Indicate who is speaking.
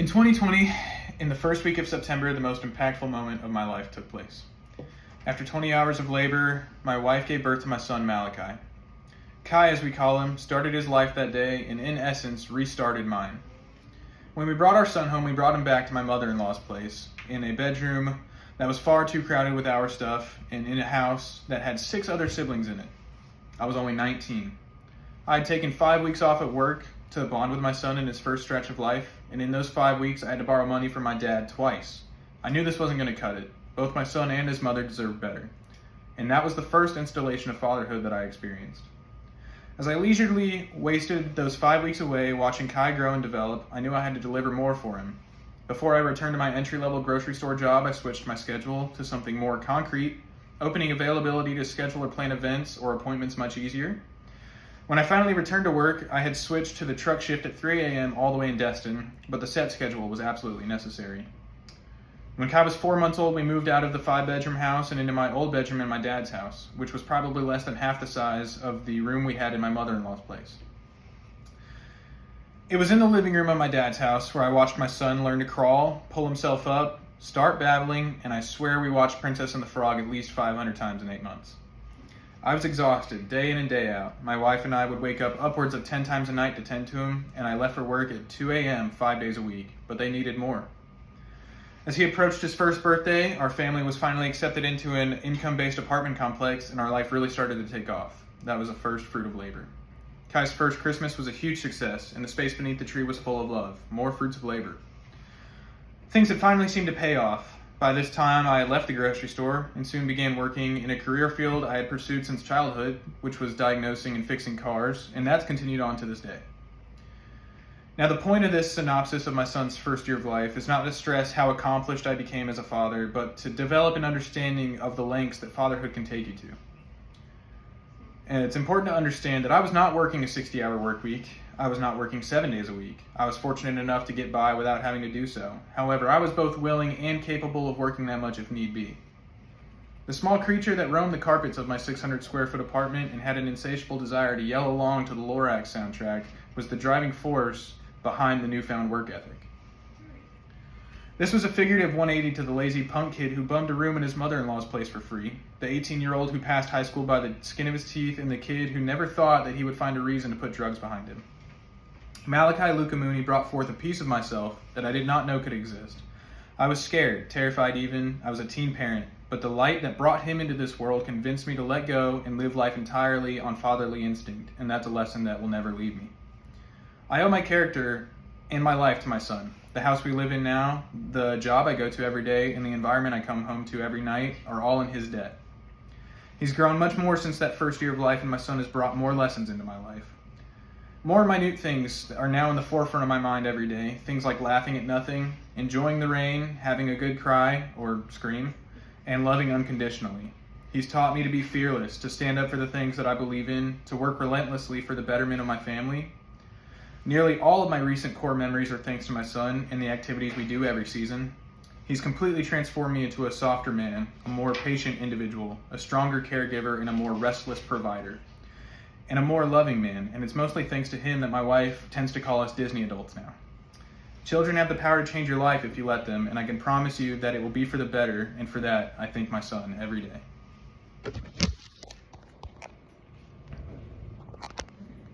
Speaker 1: In 2020, in the first week of September, the most impactful moment of my life took place. After 20 hours of labor, my wife gave birth to my son Malachi. Kai, as we call him, started his life that day and in essence restarted mine. When we brought our son home, we brought him back to my mother-in-law's place in a bedroom that was far too crowded with our stuff and in a house that had 6 other siblings in it. I was only 19. I had taken 5 weeks off at work to bond with my son in his first stretch of life, and in those 5 weeks I had to borrow money from my dad twice. I knew this wasn't going to cut it. Both my son and his mother deserved better. And that was the first installation of fatherhood that I experienced. As I leisurely wasted those 5 weeks away watching Kai grow and develop, I knew I had to deliver more for him. Before I returned to my entry-level grocery store job, I switched my schedule to something more concrete, opening availability to schedule or plan events or appointments much easier. When I finally returned to work, I had switched to the truck shift at 3 a.m. all the way in Destin, but the set schedule was absolutely necessary. When Kai was 4 months old, we moved out of the 5-bedroom house and into my old bedroom in my dad's house, which was probably less than half the size of the room we had in my mother-in-law's place. It was in the living room of my dad's house where I watched my son learn to crawl, pull himself up, start babbling, and I swear we watched Princess and the Frog at least 500 times in 8 months. I was exhausted, day in and day out. My wife and I would wake up upwards of 10 times a night to tend to him, and I left for work at 2 a.m. 5 days a week, but they needed more. As he approached his first birthday, our family was finally accepted into an income-based apartment complex, and our life really started to take off. That was the first fruit of labor. Kai's first Christmas was a huge success, and the space beneath the tree was full of love, more fruits of labor. Things had finally seemed to pay off. By this time, I had left the grocery store and soon began working in a career field I had pursued since childhood, which was diagnosing and fixing cars, and that's continued on to this day. Now, the point of this synopsis of my son's first year of life is not to stress how accomplished I became as a father, but to develop an understanding of the lengths that fatherhood can take you to. And it's important to understand that I was not working a 60-hour work week. I was not working 7 days a week. I was fortunate enough to get by without having to do so. However, I was both willing and capable of working that much if need be. The small creature that roamed the carpets of my 600-square-foot apartment and had an insatiable desire to yell along to the Lorax soundtrack was the driving force behind the newfound work ethic. This was a figurative 180 to the lazy punk kid who bummed a room in his mother-in-law's place for free, the 18-year-old who passed high school by the skin of his teeth, and the kid who never thought that he would find a reason to put drugs behind him. Malachi Lukamuni brought forth a piece of myself that I did not know could exist. I was scared, terrified even. I was a teen parent, but the light that brought him into this world convinced me to let go and live life entirely on fatherly instinct, and that's a lesson that will never leave me. I owe my character and my life to my son. The house we live in now, the job I go to every day, and the environment I come home to every night are all in his debt. He's grown much more since that first year of life, and my son has brought more lessons into my life. More minute things are now in the forefront of my mind every day. Things like laughing at nothing, enjoying the rain, having a good cry or scream, and loving unconditionally. He's taught me to be fearless, to stand up for the things that I believe in, to work relentlessly for the betterment of my family. Nearly all of my recent core memories are thanks to my son and the activities we do every season. He's completely transformed me into a softer man, a more patient individual, a stronger caregiver, and a more restless provider, and a more loving man, and it's mostly thanks to him that my wife tends to call us Disney adults now. Children have the power to change your life if you let them, and I can promise you that it will be for the better, and for that, I thank my son every day.